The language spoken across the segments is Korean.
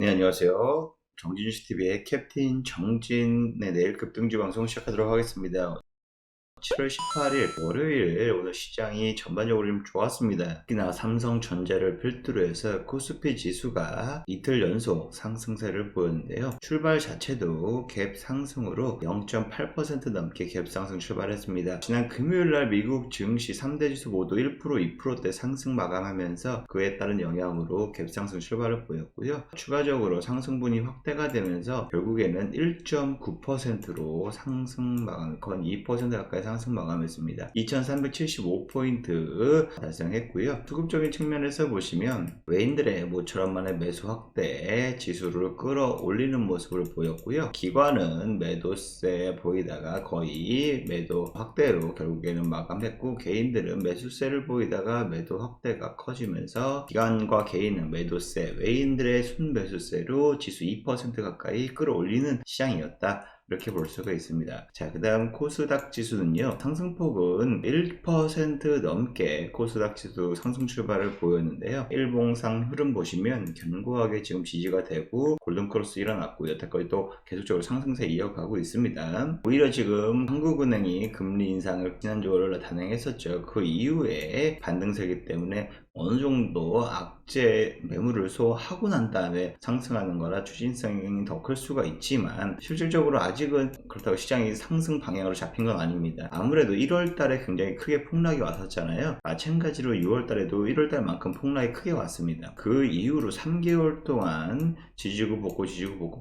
네, 안녕하세요. 정진슈TV의 캡틴 정진의 내일 급등주 방송 시작하도록 하겠습니다. 7월 18일 월요일 오늘 시장이 전반적으로 좀 좋았습니다. 특히나 삼성전자를 필두로 해서 코스피 지수가 이틀 연속 상승세를 보였는데요. 출발 자체도 갭 상승으로 0.8% 넘게 갭 상승 출발했습니다. 지난 금요일날 미국 증시 3대 지수 모두 1%, 2%대 상승 마감하면서 그에 따른 영향으로 갭 상승 출발을 보였고요. 추가적으로 상승분이 확대가 되면서 결국에는 1.9%로 상승 마감, 건 2% 가까이 상승 마감했습니다. 2375포인트 달성했고요. 수급적인 측면에서 보시면 외인들의 모처럼만의 매수 확대 지수를 끌어올리는 모습을 보였고요. 기관은 매도세 보이다가 거의 매도 확대로 결국에는 마감했고, 개인들은 매수세를 보이다가 매도 확대가 커지면서 기관과 개인은 매도세, 외인들의 순매수세로 지수 2% 가까이 끌어올리는 시장이었다, 이렇게 볼 수가 있습니다. 자, 그 다음 코스닥 지수는요, 상승폭은 1% 넘게 코스닥 지수 상승 출발을 보였는데요. 일봉상 흐름 보시면 견고하게 지금 지지가 되고 골든크로스 일어났고요. 여태까지 또 계속적으로 상승세 이어가고 있습니다. 오히려 지금 한국은행이 금리 인상을 지난주로 단행했었죠. 그 이후에 반등세이기 때문에 어느 정도 악재 매물을 소화하고 난 다음에 상승하는 거라 추진성이 더 클 수가 있지만, 실질적으로 아직은 그렇다고 시장이 상승 방향으로 잡힌 건 아닙니다. 아무래도 1월 달에 굉장히 크게 폭락이 왔었잖아요. 마찬가지로 6월 달에도 1월 달만큼 폭락이 크게 왔습니다. 그 이후로 3개월 동안 지지고 볶고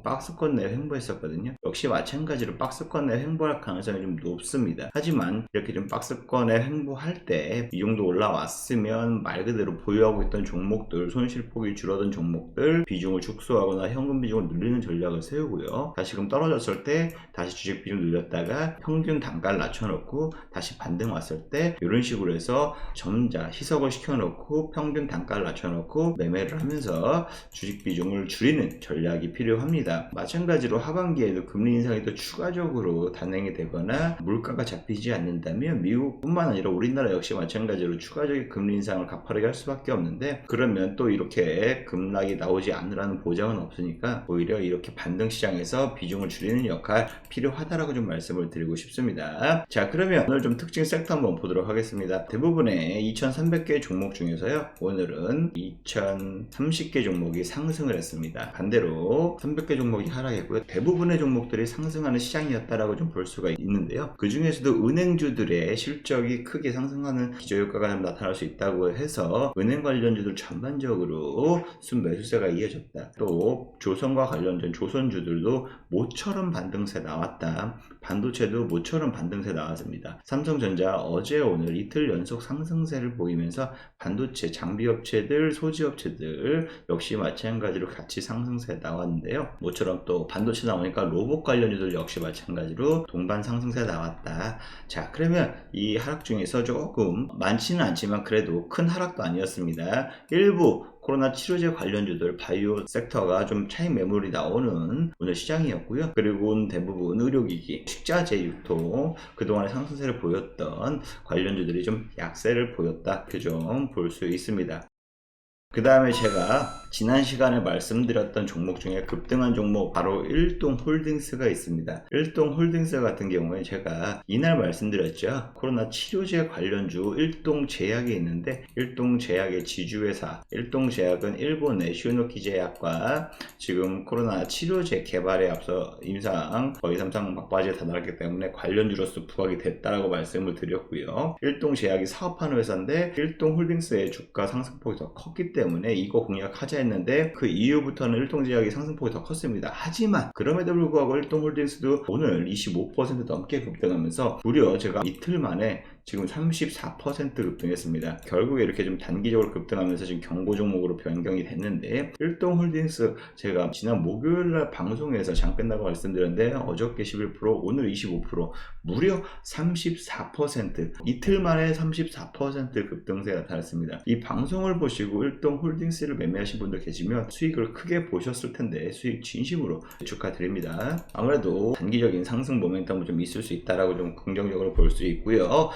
박스권 내 횡보했었거든요. 역시 마찬가지로 박스권 내 횡보할 가능성이 좀 높습니다. 하지만 이렇게 좀 박스권에 횡보할 때 이 정도 올라왔으면 말 그대로 보유하고 있던 종목들, 손실폭이 줄어든 종목들 비중을 축소하거나 현금 비중을 늘리는 전략을 세우고요. 다시금 떨어졌을 때 다시 주식 비중 늘렸다가 평균 단가를 낮춰놓고 다시 반등 왔을 때 이런 식으로 해서 점자 희석을 시켜놓고 평균 단가를 낮춰놓고 매매를 하면서 주식 비중을 줄이는 전략이 필요합니다. 마찬가지로 하반기에도 금리 인상이 또 추가적으로 단행이 되거나 물가가 잡히지 않는다면 미국뿐만 아니라 우리나라 역시 마찬가지로 추가적인 금리 인상을 가파르게 할 수밖에 없는데, 그러면 또 이렇게 급락이 나오지 않으라는 보장은 없으니까 오히려 이렇게 반등 시장에서 비중을 줄이는 역할 필요하다라고 좀 말씀을 드리고 싶습니다. 자, 그러면 오늘 좀 특징 섹터 한번 보도록 하겠습니다. 대부분의 2300개 종목 중에서요, 오늘은 2030개 종목이 상승을 했습니다. 반대로 300개 종목이 하락했고요. 대부분의 종목들이 상승하는 시장이었다라고 좀 볼 수가 있는데요. 그 중에서도 은행주들의 실적이 크게 상승하는 기저효과가 나타날 수 있다고 해서 은행 관련주들 전반적으로 순매수세가 이어졌다. 또 조선과 관련된 조선주들도 모처럼 반등세 나왔다. 반도체도 모처럼 반등세 나왔습니다. 삼성전자 어제 오늘 이틀 연속 상승세를 보이면서 반도체 장비업체들, 소지업체들 역시 마찬가지로 같이 상승세 나왔는데요. 모처럼 또 반도체 나오니까 로봇 관련주들 역시 마찬가지로 동반 상승세 나왔다. 자, 그러면 이 하락 중에서 조금 많지는 않지만 그래도 큰 하락도 아니었습니다. 일부 코로나 치료제 관련주들, 바이오 섹터가 좀 차익 매물이 나오는 오늘 시장이었고요. 그리고 대부분 의료기기, 식자재 유통, 그동안의 상승세를 보였던 관련주들이 좀 약세를 보였다, 그 점 볼 수 있습니다. 그 다음에 제가 지난 시간에 말씀드렸던 종목 중에 급등한 종목, 바로 일동홀딩스가 있습니다. 일동홀딩스 같은 경우에 제가 이날 말씀드렸죠. 코로나 치료제 관련주 일동제약이 있는데, 일동제약의 지주회사, 일동제약은 일본의 시오노키제약과 지금 코로나 치료제 개발에 앞서 임상 거의 3상 막바지에 다다랐기 때문에 관련주로서 부각이 됐다라고 말씀을 드렸고요. 일동제약이 사업하는 회사인데 일동홀딩스의 주가 상승폭이 더 컸기 때문에 이거 공략하자 했는데, 그 이후부터는 일동제약이 상승폭이 더 컸습니다. 하지만 그럼에도 불구하고 일동홀딩스도 오늘 25% 넘게 급등하면서 무려 제가 이틀 만에 지금 34% 급등했습니다. 결국에 이렇게 좀 단기적으로 급등하면서 지금 경고 종목으로 변경이 됐는데, 일동홀딩스 제가 지난 목요일날 방송에서 장 끝나고 말씀드렸는데 어저께 11%, 오늘 25%, 무려 34%, 이틀 만에 34% 급등세가 나타났습니다. 이 방송을 보시고 일동홀딩스를 매매하신 분들 계시면 수익을 크게 보셨을 텐데 수익 진심으로 축하드립니다. 아무래도 단기적인 상승 모멘텀이 좀 있을 수 있다라고 좀 긍정적으로 볼 수 있고요.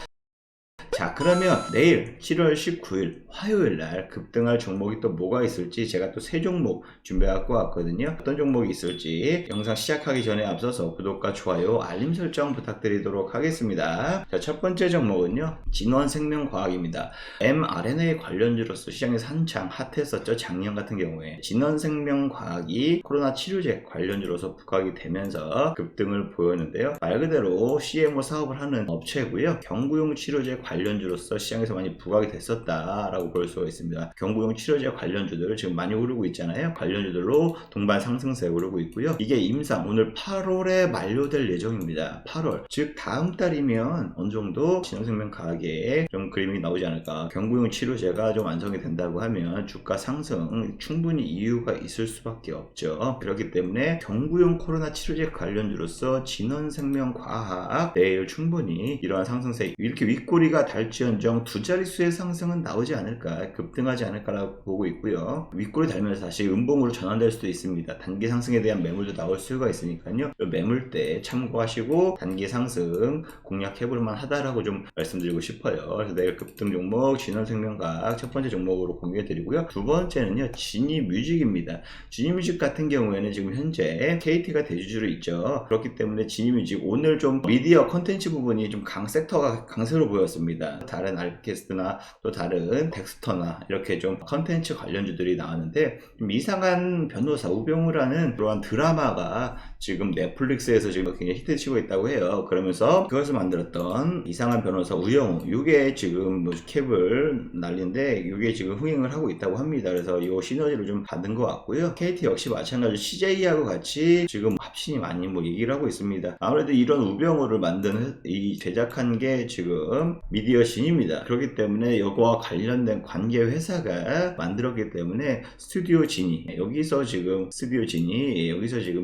자, 그러면 내일 7월 19일 화요일 날 급등할 종목이 또 뭐가 있을지 제가 또 3종목 준비해갖고 왔거든요. 어떤 종목이 있을지 영상 시작하기 전에 앞서서 구독과 좋아요, 알림 설정 부탁드리도록 하겠습니다. 자, 첫 번째 종목은요, 진원생명과학입니다. mRNA 관련주로서 시장에서 한창 핫했었죠. 작년 같은 경우에 진원생명과학이 코로나 치료제 관련주로서 부각이 되면서 급등을 보였는데요. 말 그대로 CMO 사업을 하는 업체고요. 경구용 치료제 관련주로서 시장에서 많이 부각이 됐었다라고 볼 수가 있습니다. 경구용 치료제 관련주들 지금 많이 오르고 있잖아요. 관련주들로 동반 상승세에 오르고 있고요. 이게 임상 오늘 8월에 만료될 예정입니다. 8월, 즉 다음 달이면 어느 정도 진원생명과학에 좀 그림이 나오지 않을까. 경구용 치료제가 좀 완성이 된다고 하면 주가 상승 충분히 이유가 있을 수밖에 없죠. 그렇기 때문에 경구용 코로나 치료제 관련주로서 진원생명과학 내일 충분히 이러한 상승세, 이렇게 윗꼬리가 달지언정 두 자릿수의 상승은 나오지 않을까, 급등하지 않을까라고 보고 있고요. 윗꼬리 달면서 다시 음봉으로 전환될 수도 있습니다. 단기 상승에 대한 매물도 나올 수가 있으니까요. 매물대 참고하시고 단기 상승 공략해볼 만하다라고 좀 말씀드리고 싶어요. 그래서 내일 급등 종목 진원생명과학 첫 번째 종목으로 공유해드리고요. 두 번째는요, 지니뮤직입니다. 지니뮤직 같은 경우에는 지금 현재 KT가 대주주로 있죠. 그렇기 때문에 지니뮤직 오늘 좀 미디어 컨텐츠 부분이 좀 섹터가 강세로 보였습니다. 다른 알캐스트나 또 다른 덱스터나 이렇게 좀 컨텐츠 관련주들이 나왔는데, 좀 이상한 변호사 우병우라는 그러한 드라마가 지금 넷플릭스에서 지금 굉장히 히트치고 있다고 해요. 그러면서 그것을 만들었던 이상한 변호사 우영우, 이게 지금 뭐 캡을 날린데 이게 지금 흥행을 하고 있다고 합니다. 그래서 이 시너지를 좀 받은 것 같고요. KT 역시 마찬가지로 CJ하고 같이 지금 합신이 많이 뭐 얘기를 하고 있습니다. 아무래도 이런 우병우를 만든 이 제작한 게 지금 미디어 신입니다. 그렇기 때문에 이거와 관련된 관계 회사가 만들었기 때문에 스튜디오 지니, 여기서 지금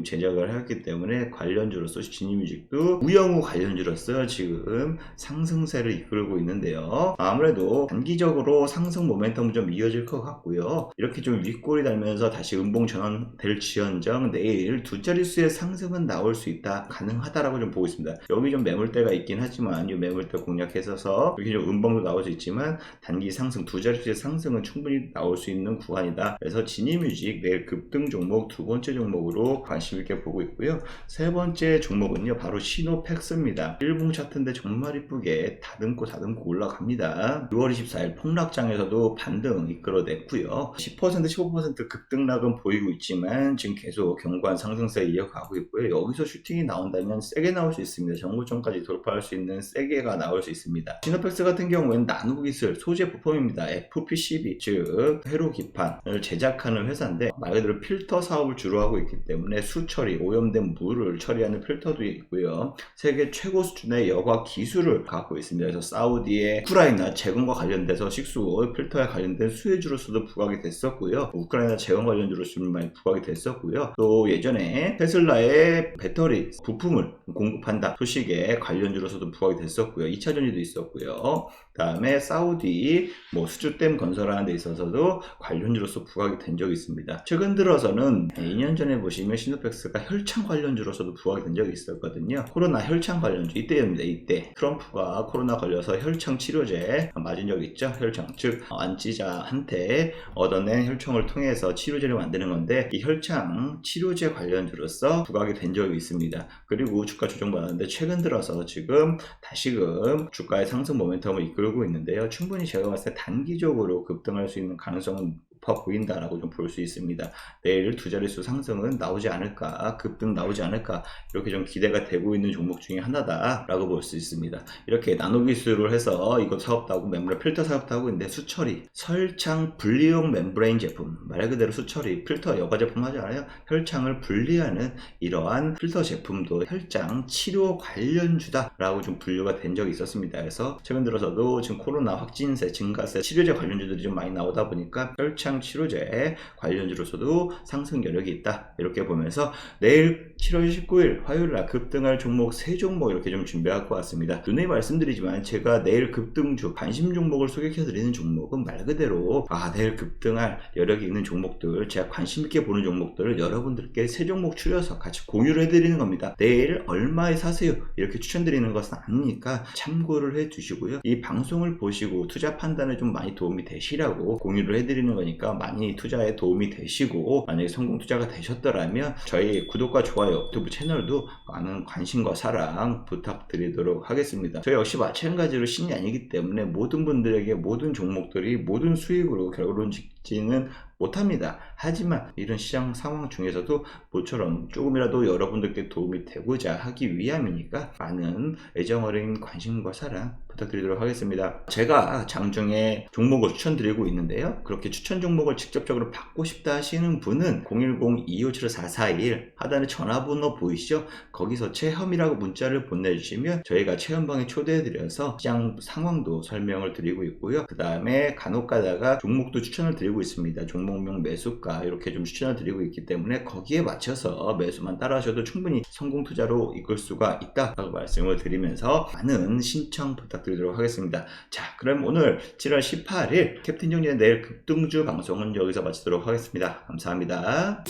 제작을 했기 때문에 관련주로서 지니뮤직도 우영우 관련주로서 지금 상승세를 이끌고 있는데요. 아무래도 단기적으로 상승 모멘텀은 좀 이어질 것 같고요. 이렇게 좀 윗골이 달면서 다시 음봉 전환될 지언정 내일 두 자릿수의 상승은 나올 수 있다, 가능하다라고 좀 보고 있습니다. 여기 좀 매물대가 있긴 하지만 이 매물대 공략해서 여기 좀 음봉도 나올 수 있지만 단기 상승, 두 자릿수의 상승은 충분히 나올 수 있는 구간이다. 그래서 지니뮤직 내일 급등 종목 두 번째 종목으로 관심 있게 보고 있고요. 세 번째 종목은요, 바로 시노팩스입니다. 일봉 차트인데 정말 이쁘게 다듬고 올라갑니다. 6월 24일 폭락장에서도 반등 이끌어냈고요. 10% 15% 급등락은 보이고 있지만 지금 계속 견고한 상승세 이어가고 있고요. 여기서 슈팅이 나온다면 세게 나올 수 있습니다. 정고점까지 돌파할 수 있는 세게가 나올 수 있습니다. 시노팩스 같은 경우에는 나노기술 소재 부품입니다. FPCB, 즉 회로 기판을 제작하는 회사인데 말 그대로 필터 사업을 주로 하고 있기 때문에 수처리, 오염된 물을 처리하는 필터도 있고요. 세계 최고 수준의 여과 기술을 갖고 있습니다. 그래서 사우디의 우크라이나 재건과 관련돼서 식수 필터에 관련된 수혜주로서도 부각이 됐었고요. 우크라이나 재건 관련주로서 많이 부각이 됐었고요. 또 예전에 테슬라의 배터리 부품을 공급한다 소식에 관련주로서도 부각이 됐었고요. 2차 전지도 있었고요. 다음에 사우디 수주댐 건설하는 데 있어서도 관련주로서 부각이 된 적이 있습니다. 최근 들어서는 2년 전에 보시면 시노팩스가 혈창 관련주로서도 부각이 된 적이 있었거든요. 코로나 혈창 관련주, 이때입니다. 이때 트럼프가 코로나 걸려서 혈창 치료제 맞은 적이 있죠. 혈창, 즉 완치자한테 얻어낸 혈청을 통해서 치료제를 만드는 건데, 이 혈창 치료제 관련주로서 부각이 된 적이 있습니다. 그리고 주가 조정받았는데 최근 들어서 지금 다시금 주가의 상승 모멘텀을 이끌고 있는데요. 충분히 제가 봤을 때 단기적으로 급등할 수 있는 가능성은 높아 보인다라고 좀 볼 수 있습니다. 내일 두 자릿수 상승은 나오지 않을까, 급등 나오지 않을까, 이렇게 좀 기대가 되고 있는 종목 중에 하나다라고 볼 수 있습니다. 이렇게 나노기술을 해서 이것 사업도 하고 멤브레인 필터 사업도 하고 있는데, 수처리, 설창 분리용 멤브레인 제품, 말 그대로 수처리, 필터 여과 제품 하잖아요. 혈창을 분리하는 이러한 필터 제품도 혈장 치료 관련주다라고 좀 분류가 된 적이 있었습니다. 그래서 최근 들어서도 지금 코로나 확진세, 증가세, 치료제 관련주들이 좀 많이 나오다 보니까 혈창 시장 치료제 관련주로서도 상승 여력이 있다. 이렇게 보면서 내일 7월 19일 화요일날 급등할 종목 3종목 이렇게 좀 준비하고 왔습니다. 누누이 말씀드리지만 제가 내일 급등주 관심 종목을 소개해드리는 종목은 말 그대로 내일 급등할 여력이 있는 종목들, 제가 관심 있게 보는 종목들을 여러분들께 3종목 추려서 같이 공유를 해드리는 겁니다. 내일 얼마에 사세요 이렇게 추천드리는 것은 아니니까 참고를 해주시고요. 이 방송을 보시고 투자 판단에 좀 많이 도움이 되시라고 공유를 해드리는 거니까 많이 투자에 도움이 되시고, 만약에 성공 투자가 되셨더라면 저희 구독과 좋아요 유튜브 채널도 많은 관심과 사랑 부탁드리도록 하겠습니다. 저 역시 마찬가지로 신이 아니기 때문에 모든 분들에게 모든 종목들이 모든 수익으로 결론 짓지는 못합니다. 하지만 이런 시장 상황 중에서도 모처럼 조금이라도 여러분들께 도움이 되고자 하기 위함이니까 많은 애정어린 관심과 사랑 부탁드리도록 하겠습니다. 제가 장중에 종목을 추천드리고 있는데요. 그렇게 추천 종목을 직접적으로 받고 싶다 하시는 분은 010-2575-4441 하단에 전화번호 보이시죠? 거기서 체험이라고 문자를 보내주시면 저희가 체험방에 초대해드려서 시장 상황도 설명을 드리고 있고요. 그 다음에 간혹 가다가 종목도 추천을 드리고 있습니다. 종목명, 매수가 이렇게 좀 추천을 드리고 있기 때문에 거기에 맞춰서 매수만 따라하셔도 충분히 성공 투자로 이끌 수가 있다라고 말씀을 드리면서 많은 신청 부탁드리도록 하겠습니다. 자, 그럼 오늘 7월 18일 캡틴 정리의 내일 급등주 방송은 여기서 마치도록 하겠습니다. 감사합니다.